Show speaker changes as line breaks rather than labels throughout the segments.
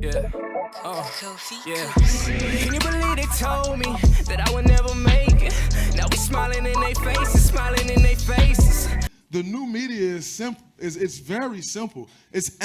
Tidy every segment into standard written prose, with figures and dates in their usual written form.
Yeah. Yeah. Can you believe they told me that I would never make it? Now we smiling in their faces, smiling in their faces.
The new media is simple. It's very simple. It's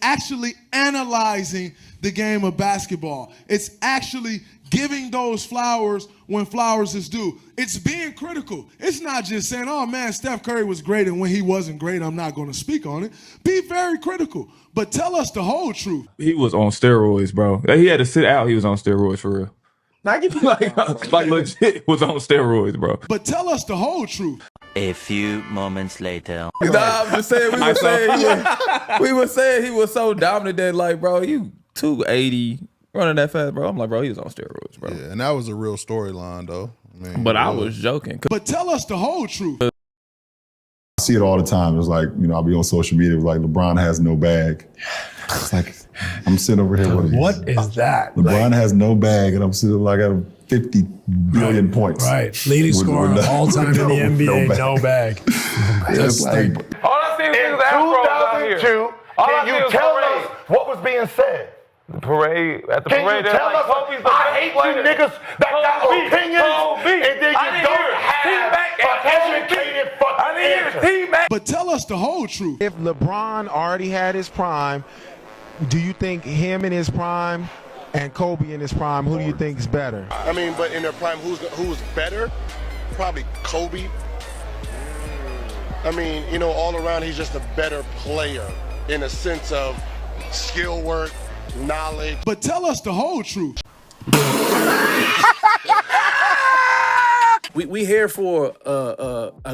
actually analyzing the game of basketball. It's actually giving those flowers when flowers is due. It's being critical. It's not just saying, oh man, Steph Curry was great, and when he wasn't great, I'm not going to speak on it. Be very critical, but tell us the whole truth.
He was on steroids, bro. He had to sit out. He was on steroids for real. Like legit was on steroids, bro.
But tell us the whole truth.
A few moments later.
Nah, I'm just saying we were saying he was so dominant that, like, bro, you 280 running that fast, bro. I'm like, bro, he was on steroids, bro.
Yeah, and that was a real storyline, though.
But I was joking.
But tell us the whole truth.
I see it all the time. It's like, I'll be on social media. It's like LeBron has no bag. It's like I'm sitting over here.
What is that?
LeBron has no bag, and I'm sitting like at 50 billion points.
Right, leading scorer of all time in the NBA, no bag.
It's like,
all I see is 2002. Can you tell us what was being said?
The parade at the
Can
parade.
you tell us? I hate you niggas that got opinions and then you don't have an educated fucking answer.
But tell us the whole truth.
If LeBron already had his prime, do you think him in his prime and Kobe in his prime, who do you think is better?
I mean, but in their prime, who's better? Probably Kobe. I mean, all around, he's just a better player in a sense of skill work, knowledge.
But tell us the whole truth.
We here for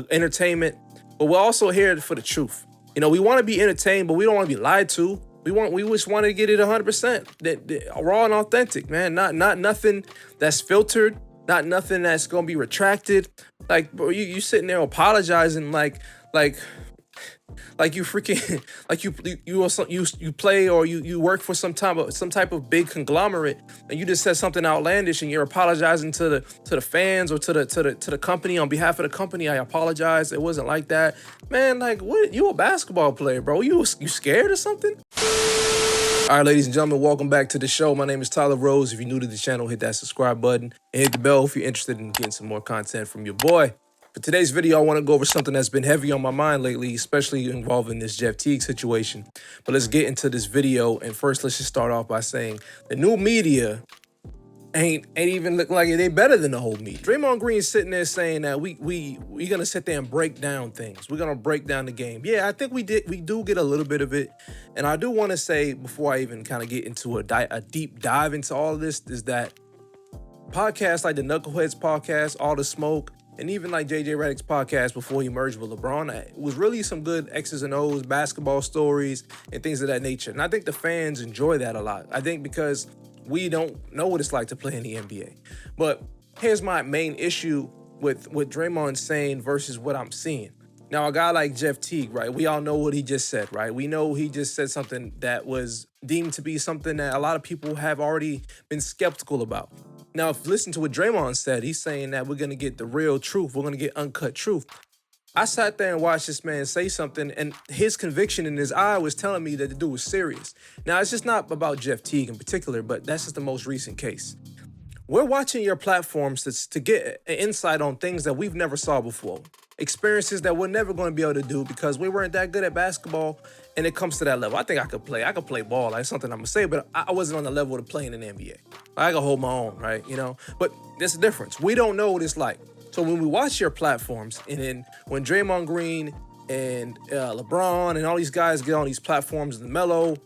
entertainment, but we're also here for the truth. We want to be entertained, but we don't want to be lied to. We just want to get it 100%, that raw and authentic, man. Not nothing that's filtered, not nothing that's gonna be retracted. Like, bro, you sitting there apologizing like you freaking you play or you work for some type of big conglomerate, and you just said something outlandish and you're apologizing to the fans or to the company on behalf of the company. I apologize. It wasn't like that, man. Like, what? You a basketball player, bro? You scared or something? All right, ladies and gentlemen, welcome back to the show. My name is Tyler Rose. If you're new to the channel, hit that subscribe button and hit the bell if you're interested in getting some more content from your boy. For today's video, I want to go over something that's been heavy on my mind lately, especially involving this Jeff Teague situation. But let's get into this video. And first, let's just start off by saying the new media ain't even looking like they better than the old media. Draymond Green's sitting there saying that we gonna sit there and break down things. We're gonna break down the game. Yeah, I think we do get a little bit of it. And I do want to say, before I even kind of get into a deep dive into all of this, is that podcasts like the Knuckleheads podcast, All the Smoke, and even like JJ Redick's podcast before he merged with LeBron, it was really some good X's and O's, basketball stories, and things of that nature. And I think the fans enjoy that a lot. I think because we don't know what it's like to play in the NBA. But here's my main issue with what Draymond's saying versus what I'm seeing. Now, a guy like Jeff Teague, right? We all know what he just said, right? We know he just said something that was deemed to be something that a lot of people have already been skeptical about. Now, if you listen to what Draymond said, he's saying that we're going to get the real truth. We're going to get uncut truth. I sat there and watched this man say something, and his conviction in his eye was telling me that the dude was serious. Now, it's just not about Jeff Teague in particular, but that's just the most recent case. We're watching your platforms to get an insight on things that we've never saw before. Experiences that we're never going to be able to do because we weren't that good at basketball, and it comes to that level. I think I could play ball. That's something I'm going to say, but I wasn't on the level to play in an NBA. I could hold my own, right? But there's a difference. We don't know what it's like. So when we watch your platforms, and then when Draymond Green and LeBron and all these guys get on these platforms and Melo,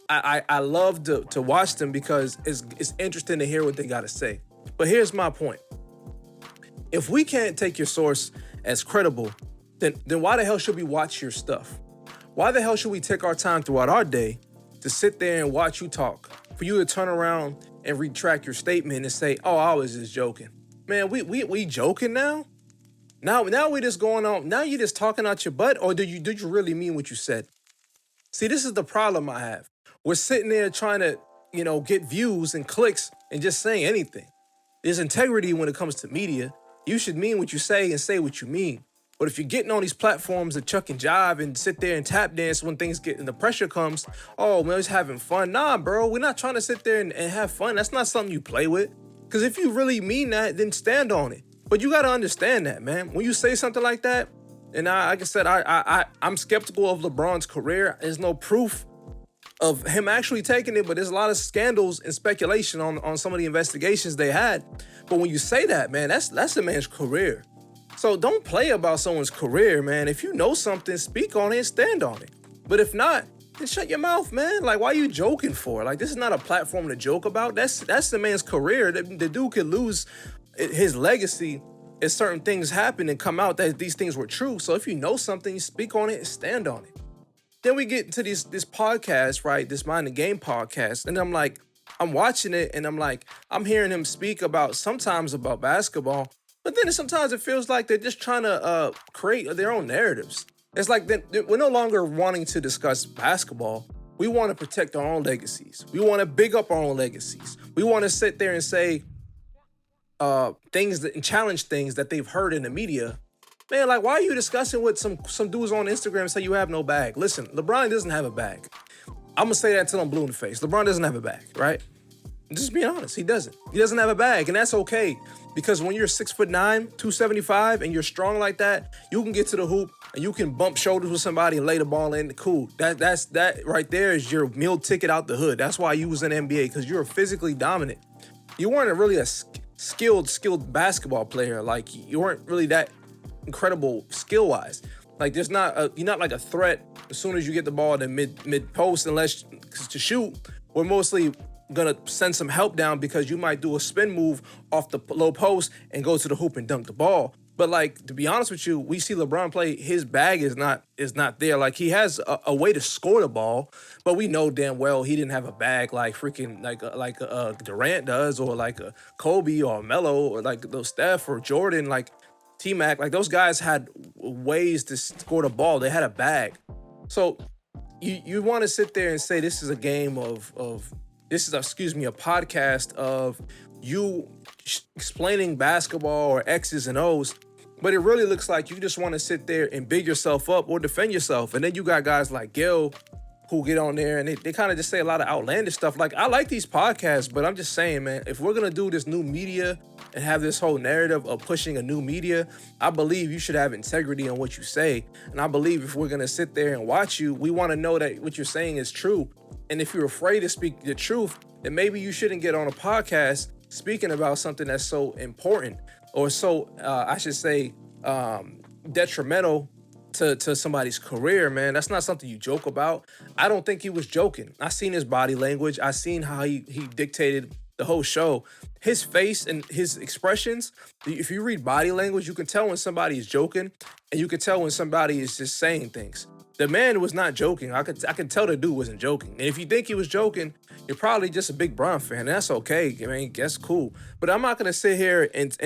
I love to watch them because it's interesting to hear what they got to say. But here's my point. If we can't take your source as credible, then why the hell should we watch your stuff? Why the hell should we take our time throughout our day to sit there and watch you talk, for you to turn around and retract your statement and say, oh, I was just joking? Man, we joking now? Now we just going on. Now you just talking out your butt, or did you really mean what you said? See, this is the problem I have. We're sitting there trying to, get views and clicks and just saying anything. There's integrity when it comes to media. You should mean what you say and say what you mean. But if you're getting on these platforms and chuck and jive and sit there and tap dance when things get and the pressure comes, oh man, it's having fun. Nah, bro, we're not trying to sit there and have fun. That's not something you play with. Because if you really mean that, then stand on it. But you got to understand that, man. When you say something like that, and like I said, I'm skeptical of LeBron's career. There's no proof of him actually taking it, but there's a lot of scandals and speculation on some of the investigations they had. But when you say that, man, that's a man's career. So don't play about someone's career, man. If you know something, speak on it and stand on it. But if not, then shut your mouth, man. Like, why are you joking for? Like, this is not a platform to joke about. That's the man's career. The dude could lose his legacy if certain things happen and come out that these things were true. So if you know something, you speak on it and stand on it. Then we get into this podcast, right? This Mind the Game podcast. And I'm watching it and I'm hearing him speak sometimes about basketball, but then sometimes it feels like they're just trying to create their own narratives. It's like we're no longer wanting to discuss basketball. We want to protect our own legacies. We want to big up our own legacies. We want to sit there and say things and challenge things that they've heard in the media. Man, like, why are you discussing with some dudes on Instagram and say you have no bag? Listen, LeBron doesn't have a bag. I'm going to say that until I'm blue in the face. LeBron doesn't have a bag, right? Just being honest, he doesn't. He doesn't have a bag, and that's okay. Because when you're 6'9", 275, and you're strong like that, you can get to the hoop and you can bump shoulders with somebody and lay the ball in. Cool. That right there is your meal ticket out the hood. That's why you was in the NBA, because you're physically dominant. You weren't really a skilled basketball player. Like, you weren't really that incredible skill-wise. Like, you're not like a threat as soon as you get the ball in the mid post, unless to shoot. We're mostly gonna send some help down because you might do a spin move off the low post and go to the hoop and dunk the ball. But like, to be honest with you, we see LeBron play. His bag is not there. Like, he has a way to score the ball, but we know damn well he didn't have a bag like freaking like Durant does, or like a Kobe or a Melo, or like those Steph or Jordan, like T-Mac. Like, those guys had ways to score the ball. They had a bag. So you want to sit there and say this is a game a podcast of you explaining basketball or X's and O's, but it really looks like you just want to sit there and big yourself up or defend yourself. And then you got guys like Gil who get on there and they kind of just say a lot of outlandish stuff. Like, I like these podcasts, but I'm just saying, man, if we're going to do this new media and have this whole narrative of pushing a new media, I believe you should have integrity in what you say. And I believe if we're going to sit there and watch you, we want to know that what you're saying is true. And if you're afraid to speak the truth, then maybe you shouldn't get on a podcast speaking about something that's so important or so, detrimental to somebody's career, man. That's not something you joke about. I don't think he was joking. I seen his body language. I seen how he dictated the whole show. His face and his expressions, if you read body language, you can tell when somebody is joking and you can tell when somebody is just saying things. The man was not joking. I could tell the dude wasn't joking. And if you think he was joking, you're probably just a big Bron fan. And that's okay. I mean, that's cool. But I'm not gonna sit here and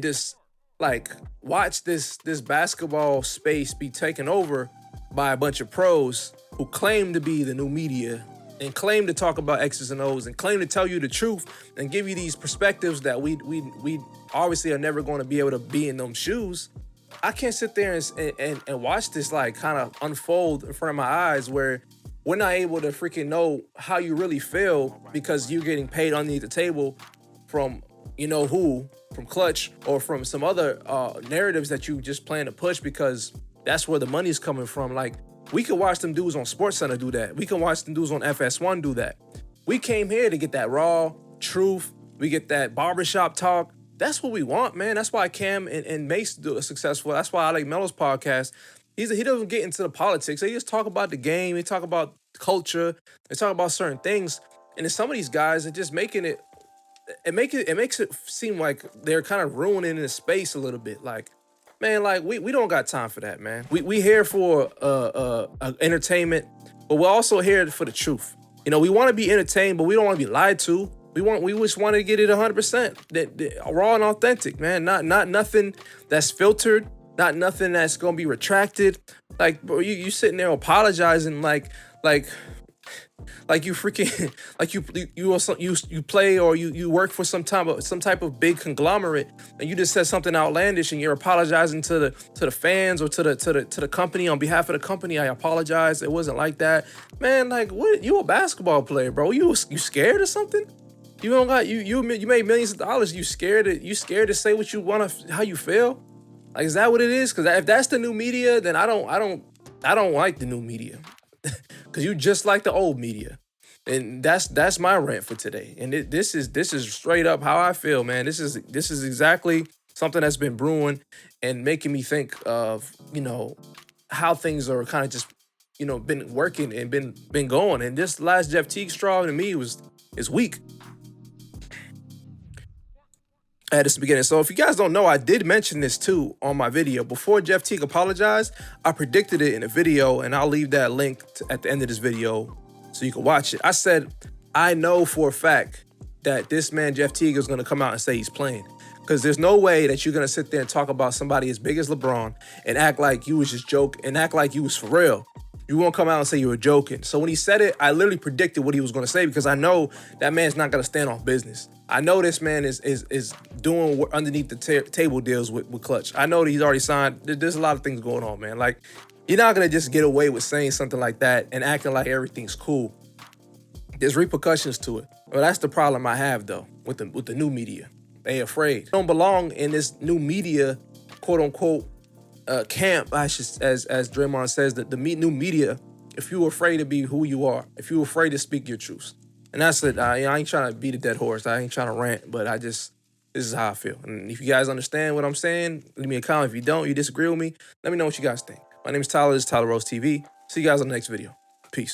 just like watch this basketball space be taken over by a bunch of pros who claim to be the new media and claim to talk about X's and O's and claim to tell you the truth and give you these perspectives that we obviously are never going to be able to be in those shoes. I can't sit there and watch this like kind of unfold in front of my eyes where we're not able to freaking know how you really feel because you're getting paid underneath the table from you know who, from Clutch or from some other narratives that you just plan to push because that's where the money's coming from. Like, we could watch them dudes on SportsCenter do that. We can watch them dudes on FS1 do that. We came here to get that raw truth. We get that barbershop talk. That's what we want, man. That's why Cam and Mace do it successful. That's why I like Melo's podcast. He doesn't get into the politics. They just talk about the game. They talk about culture. They talk about certain things. And then some of these guys are just making it makes it seem like they're kind of ruining the space a little bit. Like, man, like we don't got time for that, man. We here for entertainment, but we're also here for the truth. You know, we want to be entertained, but we don't want to be lied to. We just want to get it 100%, that raw and authentic, man. Not nothing that's filtered, not nothing that's gonna be retracted. Like, bro, you sitting there apologizing like like you freaking like you play or you work for some type of big conglomerate, and you just said something outlandish and you're apologizing to the fans or to the company on behalf of the company. I apologize. It wasn't like that, man. Like, what? You a basketball player, bro? You scared or something? You don't got you made millions of dollars. You scared to say what you want to, how you feel? Like, is that what it is? Because if that's the new media, then I don't like the new media. Because you just like the old media. And that's my rant for today. And this is straight up how I feel, man. This is exactly something that's been brewing and making me think of, how things are kind of just, been working and been going. And this last Jeff Teague straw to me is weak. At this beginning. So if you guys don't know, I did mention this too on my video. Before Jeff Teague apologized, I predicted it in a video, and I'll leave that link at the end of this video so you can watch it. I said, I know for a fact that this man, Jeff Teague, is going to come out and say he's playing. Because there's no way that you're going to sit there and talk about somebody as big as LeBron and act like you was just joking and act like you was for real. You won't come out and say you were joking. So when he said it, I literally predicted what he was going to say because I know that man's not going to stand on business. I know this man is doing underneath the table deals with Clutch. I know that he's already signed. There's a lot of things going on, man. Like, you're not going to just get away with saying something like that and acting like everything's cool. There's repercussions to it. Well, that's the problem I have, though, with the new media. They afraid. They don't belong in this new media, quote unquote, camp, as Draymond says, the new media, if you're afraid to be who you are, if you're afraid to speak your truths. And that's it. I ain't trying to beat a dead horse. I ain't trying to rant, but this is how I feel. And if you guys understand what I'm saying, leave me a comment. If you don't, you disagree with me, let me know what you guys think. My name is Tyler. This is Tyler Rose TV. See you guys on the next video. Peace.